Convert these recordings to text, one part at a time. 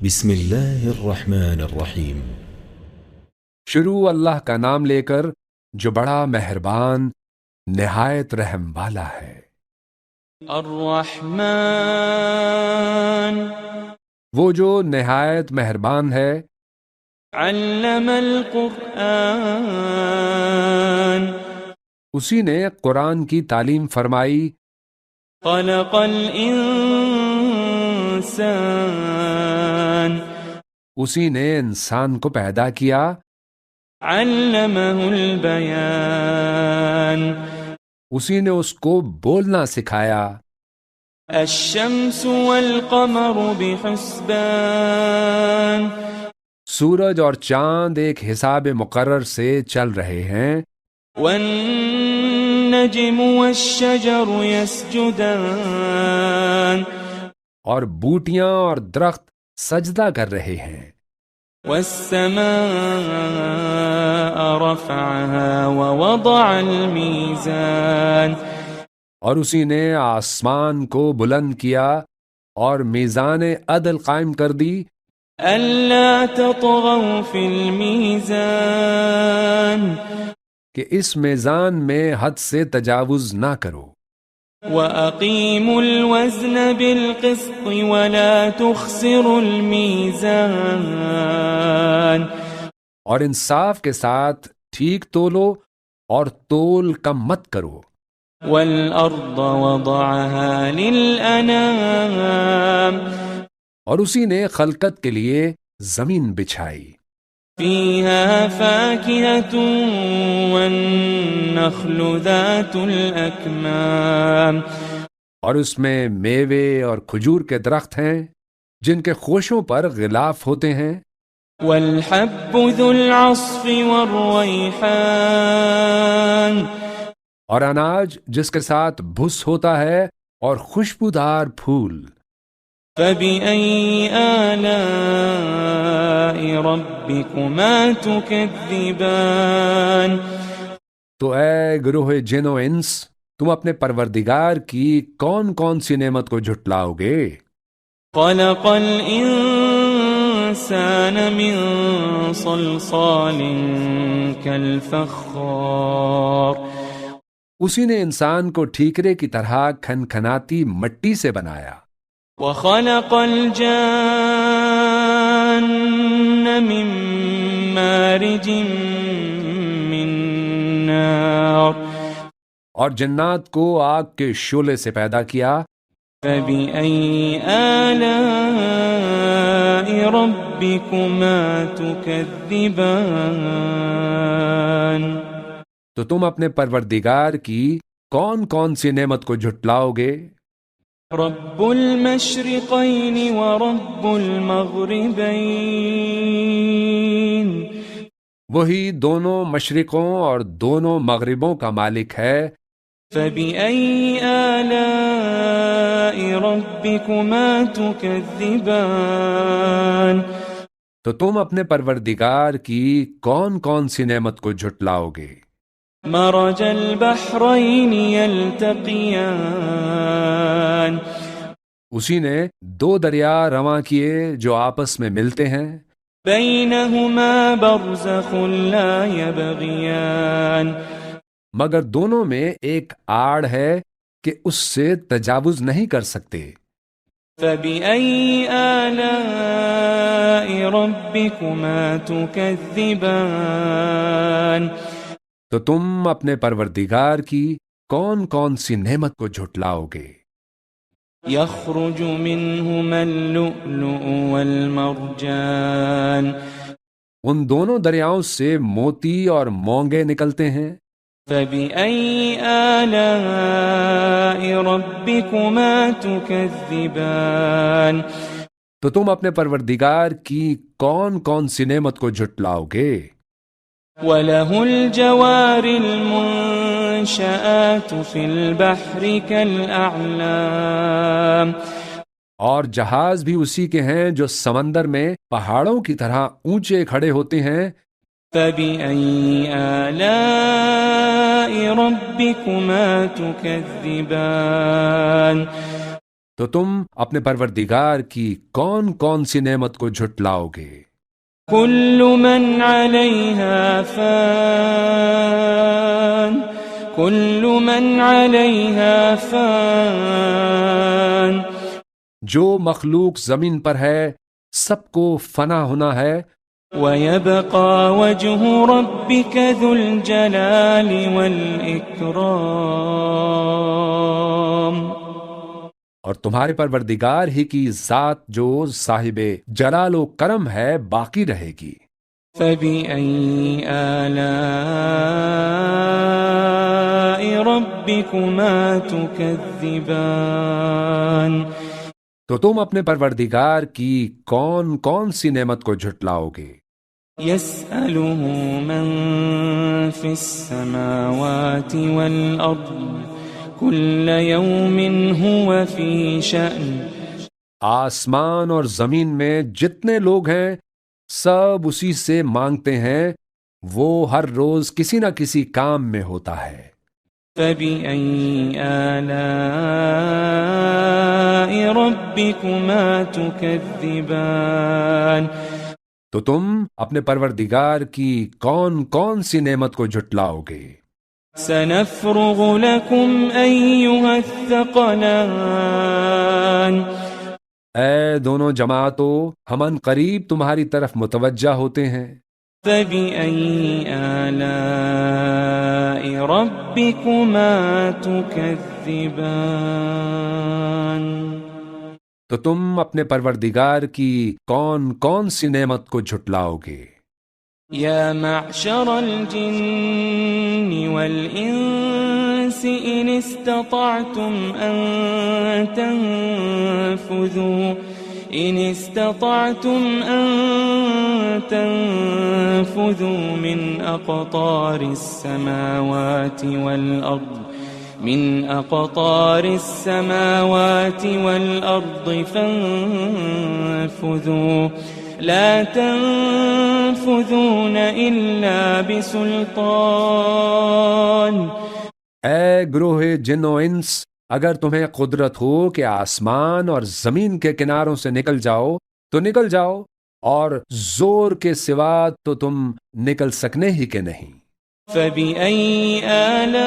بسم اللہ الرحمن الرحیم۔ شروع اللہ کا نام لے کر جو بڑا مہربان نہایت رحم والا ہے۔ الرحمن وہ جو نہایت مہربان ہے، علم القرآن اسی نے قرآن کی تعلیم فرمائی، خلق الانسان اسی نے انسان کو پیدا کیا، علمہ البیان اسی نے اس کو بولنا سکھایا۔ الشمس والقمر بحسبان سورج اور چاند ایک حساب مقرر سے چل رہے ہیں، والنجم والشجر يسجدان اور بوٹیاں اور درخت سجدہ کر رہے ہیں۔ والسماء رفعها ووضع الميزان اور اسی نے آسمان کو بلند کیا اور میزان عدل قائم کر دی، ألا تطغوا في الميزان کہ اس میزان میں حد سے تجاوز نہ کرو، وأقيموا الوزن بالقسط ولا تخسروا الميزان اور انصاف کے ساتھ ٹھیک تولو اور تول کم مت کرو۔ والأرض وضعها للأنام اور اسی نے خلقت کے لیے زمین بچھائی، فيها فاكهة والنخل ذات الأكمام اور اس میں میوے اور کھجور کے درخت ہیں جن کے خوشوں پر غلاف ہوتے ہیں، والحب ذو العصف والريحان اور اناج جس کے ساتھ بھس ہوتا ہے اور خوشبودار پھول۔ فبأي آلاء ربكما تكذبان تو اے گروہ جن و انس، تم اپنے پروردگار کی کون کون سی نعمت کو جھٹلاؤ گے؟ خلق الإنسان من صلصال كالفخار اسی نے انسان کو ٹھیکرے کی طرح کھنکھناتی مٹی سے بنایا، وخلق الجان من مارج من نار اور جنات کو آگ کے شعلے سے پیدا کیا۔ فبأي آلاء ربكما تكذبان تو تم اپنے پروردگار کی کون کون سی نعمت کو جھٹلاؤ گے؟ رب المشرقين ورب المغربين وہی دونوں مشرقوں اور دونوں مغربوں کا مالک ہے، فبأي آلاء ربكما تكذبان تو تم اپنے پروردگار کی کون کون سی نعمت کو جھٹلاؤ گے؟ مرج البحرين يلتقيان اسی نے دو دریا رواں کیے جو آپس میں ملتے ہیں، بينهما برزخ لا يبغيان مگر دونوں میں ایک آڑ ہے کہ اس سے تجاوز نہیں کر سکتے۔ فبأي آلاء ربكما تكذبان تو تم اپنے پروردگار کی کون کون سی نعمت کو جھٹلاؤ گے؟ يخرج منهما اللؤلؤ والمرجان ان دونوں دریاؤں سے موتی اور مونگے نکلتے ہیں، فبأي آلاء ربكما تكذبان تو تم اپنے پروردگار کی کون کون سی نعمت کو جھٹلاؤ گے؟ وله الجوار المنشآت في البحر كالأعلام اور جہاز بھی اسی کے ہیں جو سمندر میں پہاڑوں کی طرح اونچے کھڑے ہوتے ہیں۔ فبأي آلاء ربكما تكذبان تو تم اپنے پروردگار کی کون کون سی نعمت کو جھٹلاؤ گے؟ كل من عليها فان كل من عليها فان جو مخلوق زمین پر ہے سب کو فنا ہونا ہے، ويبقى وجه ربك ذو الجلال والإكرام اور تمہارے پروردگار ہی کی ذات جو صاحب جلال و کرم ہے باقی رہے گی۔ فبأي آلاء ربكما تكذبان تو تم اپنے پروردگار کی کون کون سی نعمت کو جھٹلاؤ گے؟ يسأله من في السماوات والأرض كل يوم هو في شأن آسمان اور زمین میں جتنے لوگ ہیں سب اسی سے مانگتے ہیں، وہ ہر روز کسی نہ کسی کام میں ہوتا ہے۔ فبأي آلاء ربكما تكذبان تو تم اپنے پروردگار کی کون کون سی نعمت کو جھٹلاؤ گے؟ سنفرغ لكم أيها الثقلان اے دونوں جماعتوں، ہم ان قریب تمہاری طرف متوجہ ہوتے ہیں۔ فبأي آلاء ربكما تكذبان تو تم اپنے پروردگار کی کون کون سی نعمت کو جھٹلاؤ گے؟ يا معشر الجن والإنس إن استطعتم أن تنفذوا من أقطار السماوات والأرض فانفذوا لا تنفذون إلا بسلطان اے گروہ جن و انس، اگر تمہیں قدرت ہو کہ آسمان اور زمین کے کناروں سے نکل جاؤ تو نکل جاؤ، اور زور کے سوا تو تم نکل سکنے ہی کے نہیں۔ فبأي آلاء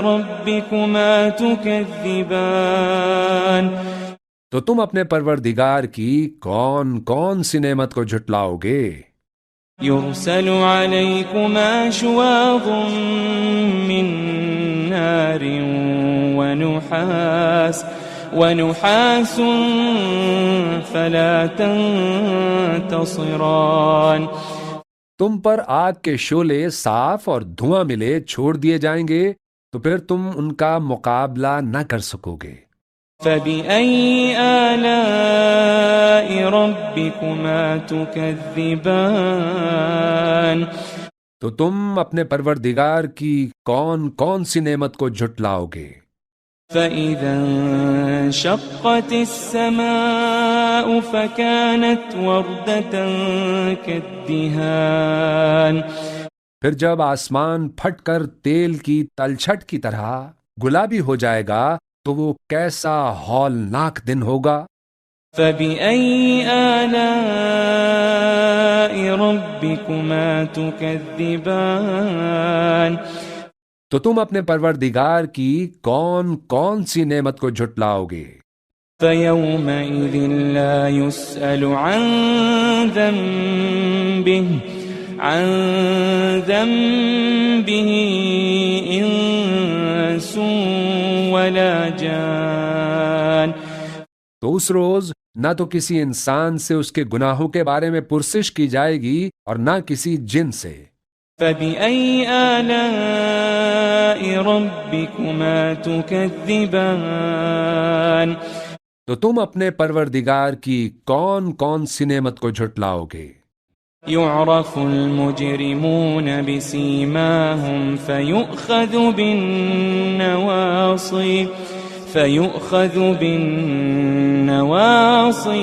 ربكما تكذبان تو تم اپنے پروردگار کی کون کون سی نعمت کو جھٹلاؤ گے؟ يرسل عليكما شواظ من نار ونحاس فلا تنتصران تم پر آگ کے شعلے صاف اور دھواں ملے چھوڑ دیے جائیں گے تو پھر تم ان کا مقابلہ نہ کر سکو گے۔ فبأي آلاء ربكما تكذبان تو تم اپنے پروردگار کی کون کون سی نعمت کو جھٹلاؤ گے؟ فإذا انشقت السماء فكانت وردة كالدهان پھر جب آسمان پھٹ کر تیل کی تلچھٹ کی طرح گلابی ہو جائے گا تو وہ کیسا ہولناک دن ہوگا۔ فبأي آلاء ربكما تكذبان تو تم اپنے پروردگار کی کون کون سی نعمت کو جھٹلاؤ گے؟ فيومئذ لا يسأل عن ذنبه إنس ولا جان تو اس روز نہ تو کسی انسان سے اس کے گناہوں کے بارے میں پرسش کی جائے گی اور نہ کسی جن سے۔ فبأي آلاء ربكما تكذبان تو تم اپنے پروردگار کی کون کون سی نعمت کو جھٹلاؤ گے؟ يعرف المجرمون بسيماهم فيؤخذ بالنواصي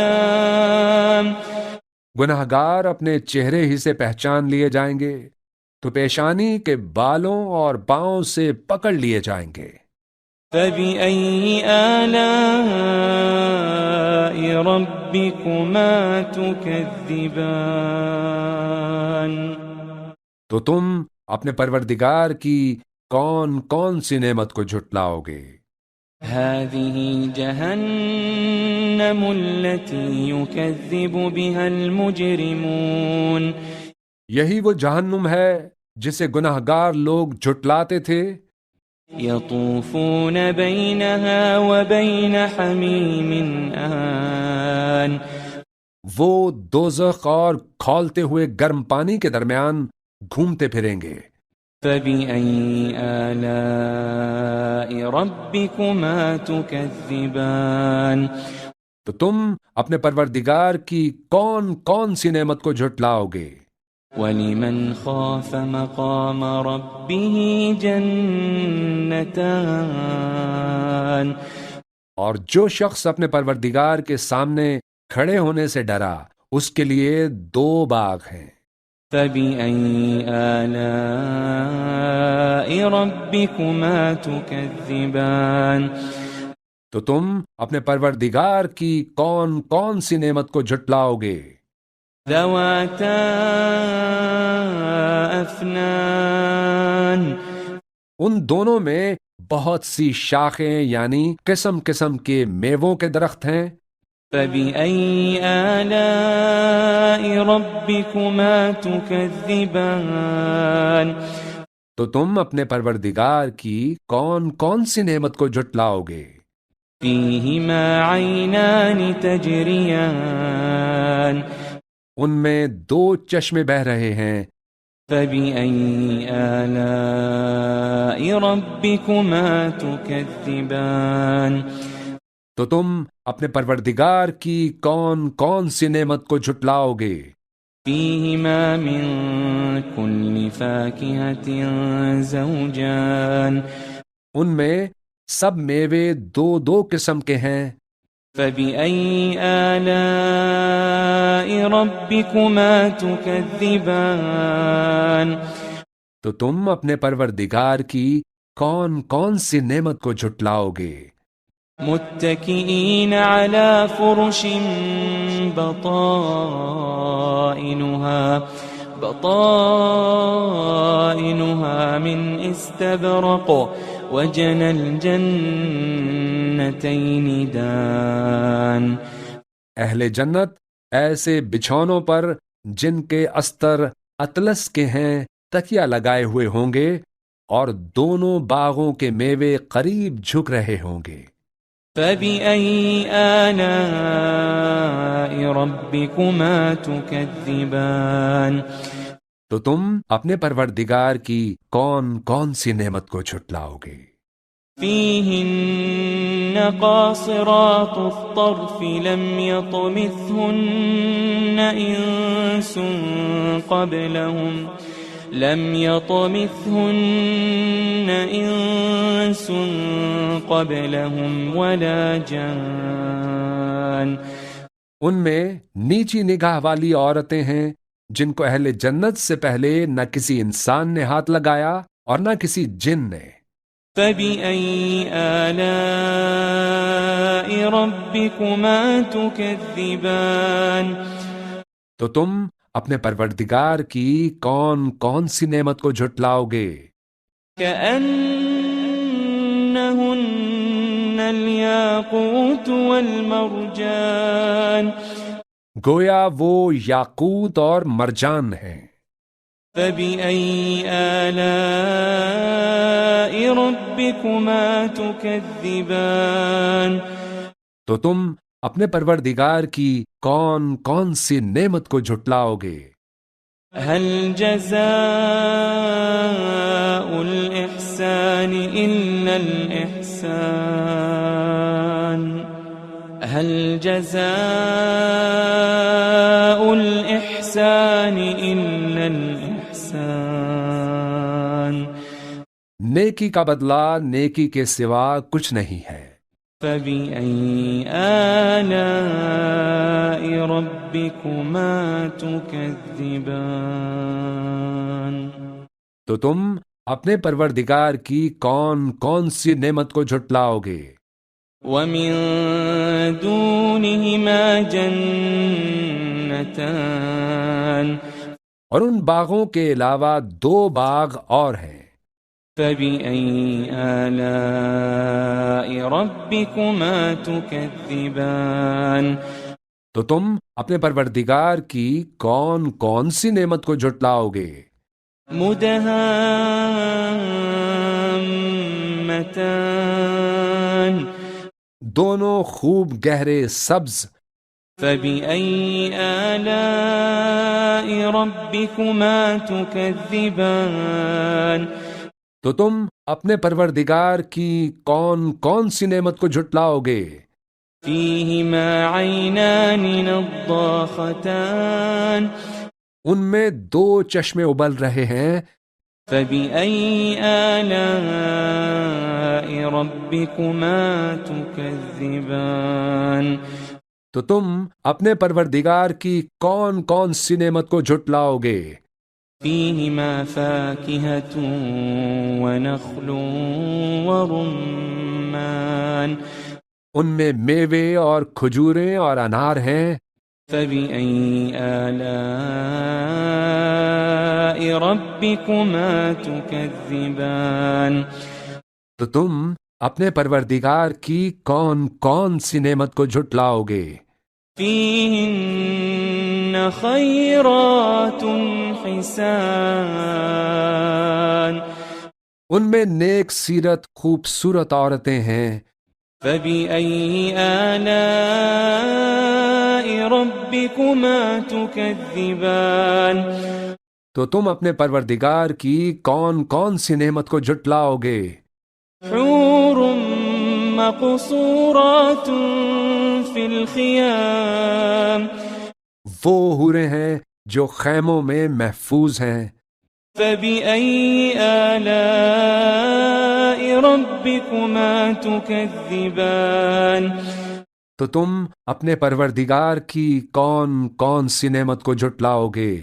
والأقدام گناہگار اپنے چہرے ہی سے پہچان لیے جائیں گے تو پیشانی کے بالوں اور پاؤں سے پکڑ لیے جائیں گے۔ فبأي آلاء ربكما تكذبان؟ تو تم اپنے پروردگار کی کون کون سی نعمت کو جھٹلاؤ گے؟ هذه جهنم التي يكذب بها المجرمون. یہی وہ جہنم ہے جسے گناہگار لوگ جھٹلاتے تھے. يطوفون بينها وبين حميم آن. وہ دوزخ اور کھولتے ہوئے گرم پانی کے درمیان گھومتے پھریں گے. فبأي آلاء ربكما تكذبان؟ تو تم اپنے پروردگار کی کون کون سی نعمت کو جھٹلاؤ گے؟ وَلِمَنْ خَافَ مَقَامَ رَبِّهِ جَنَّتَانِ. اور جو شخص اپنے پروردگار کے سامنے کھڑے ہونے سے ڈرا اس کے لیے 2 باغ ہیں. فَبِأَيِّ آلَاءِ رَبِّكُمَا تُكَذِّبَانِ؟ تو تم اپنے پروردگار کی کون کون سی نعمت کو جھٹلاؤ گے؟ ذَوَاتَا أَفْنَانٍ. ان دونوں میں بہت سی شاخیں یعنی قسم قسم کے میووں کے درخت ہیں. فَبِأَيِّ آلَاءِ رَبِّكُمَا تُكَذِّبَانِ؟ تو تم اپنے پروردگار کی کون کون سی نعمت کو جھٹلاؤ گے؟ فِيهِمَا عَيْنَانِ تَجْرِيَانِ. ان میں 2 چشمے بہہ رہے ہیں. فَبِأَيِّ آلَاءِ رَبِّكُمَا تُكَذِّبَانِ؟ تو تم اپنے پروردگار کی کون کون سی نعمت کو جھٹلاؤ گے؟ فِيهِمَا مِن كُلِّ فَاكِهَةٍ زَوْجَانِ. ان میں سب میوے 2 قسم کے ہیں. فَبِأَيِّ آلَاءِ رَبِّكُمَا تُكَذِّبَانِ؟ تو تم اپنے پروردگار کی کون کون سی نعمت کو جھٹلاؤ گے؟ متكئين على فرش بطائنها من استبرق وجنى الجنتين دان. اہل جنت ایسے بچھونوں پر جن کے استر اطلس کے ہیں تکیہ لگائے ہوئے ہوں گے اور دونوں باغوں کے میوے قریب جھک رہے ہوں گے. فَبِأَيِّ آلَاءِ رَبِّكُمَا تُكَذِّبَانِ؟ تو تم اپنے پروردگار کی کون کون سی نعمت کو جھٹلاؤ گے؟ فِيهِنَّ قَاصِرَاتُ الطَّرْفِ لَمْ يَطْمِثْهُنَّ إِنسٌ قَبْلَهُمْ وَلَا جَانٌ. ان میں نیچی نگاہ والی عورتیں ہیں جن کو اہل جنت سے پہلے نہ کسی انسان نے ہاتھ لگایا اور نہ کسی جن نے. فَبِأَيِّ آلَاءِ رَبِّكُمَا تُكَذِّبَانِ؟ تو تم اپنے پروردگار کی کون کون سی نعمت کو جھٹلاؤ گے؟ كَأَنَّهُنَّ الْيَاقُوتُ وَالْمَرْجَانُ. گویا وہ یاقوت اور مرجان ہیں. فَبِأَيِّ آلَاءِ رَبِّكُمَا تُكَذِّبَانِ؟ تو تم اپنے پروردگار کی کون کون سی نعمت کو جھٹلاؤ گے؟ هَلْ جَزَاءُ الْإِحْسَانِ إِلَّا الْإِحْسَانُ. هَلْ جَزَاءُ الْإِحْسَانِ إِلَّا الْإِحْسَانُ. نیکی کا بدلہ نیکی کے سوا کچھ نہیں ہے. فَبِأَيِّ آلَاءِ رَبِّكُمَا تُكَذِّبَانِ؟ تو تم اپنے پروردگار کی کون کون سی نعمت کو جھٹلاؤ گے؟ ومن دونهما جنتان اور ان باغوں کے علاوہ 2 باغ اور ہیں۔ فبأي آلاء ربكما تكذبان تو تم اپنے پروردگار کی کون کون سی نعمت کو جھٹلاؤ گے؟ مدهامتان دونوں خوب گہرے سبز۔ فبأي آلاء ربكما تكذبان تو تم اپنے پروردگار کی کون کون سی نعمت کو جھٹلاؤ گے؟ فيهما عينان نضاختان ان میں 2 چشمے ابل رہے ہیں۔ فبأي آلاء ربكما تكذبان تو تم اپنے پروردگار کی کون کون سی نعمت کو جھٹلاؤ گے؟ فيهما فاكهة ونخل ورمان ان میں میوے اور کھجوریں اور انار ہیں۔ فبأي آلاء ربكما تكذبان تو تم اپنے پروردگار کی کون کون سی نعمت کو جھٹلاؤ گے؟ فيهن خيرات حسان ان میں نیک سیرت خوبصورت عورتیں ہیں۔ فبأي آلاء ربكما تكذبان تو تم اپنے پروردگار کی کون کون سی نعمت کو جھٹلاؤ گے؟ حور مقصورات في الخيام وہ حوریں ہیں جو خیموں میں محفوظ ہیں۔ فبأي آلاء ربكما تكذبان تو تم اپنے پروردگار کی کون کون سی نعمت کو جھٹلاؤ گے؟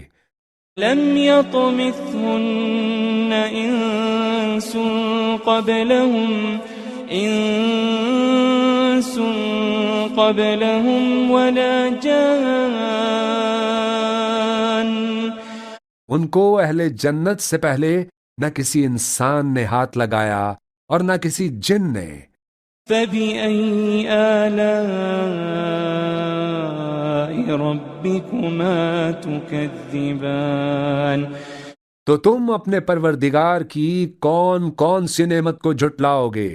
لم يطمثهن إنس قبلهم ولا جان ان کو اہل جنت سے پہلے نہ کسی انسان نے ہاتھ لگایا اور نہ کسی جن نے۔ فبأي آلاء ربكما تكذبان تو تم اپنے پروردگار کی کون کون سی نعمت کو جھٹلاؤ گے؟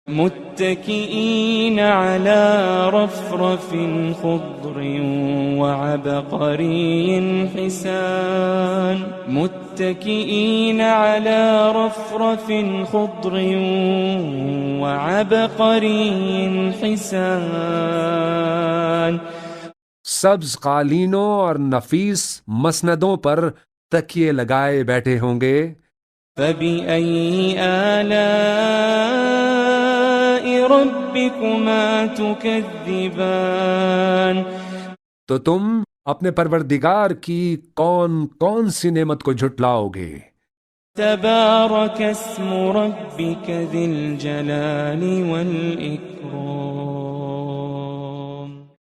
متكئين على رفرف خضر وعبقري حسان متكئين على رفرف خضر وعبقري حسان سبز قالینوں اور نفیس مسندوں پر تکیے لگائے بیٹھے ہوں گے۔ فبأي آلاء ربكما تكذبان تو تم اپنے پروردگار کی کون کون سی نعمت کو جھٹلاؤ گے؟ تبارك اسم ربك ذي الجلال والإكرام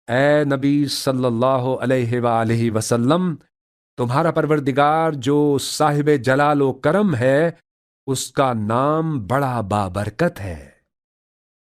اے نبی صلی اللہ علیہ وآلہ وسلم، تمہارا پروردگار جو صاحب جلال و کرم ہے، اس کا نام بڑا بابرکت ہے۔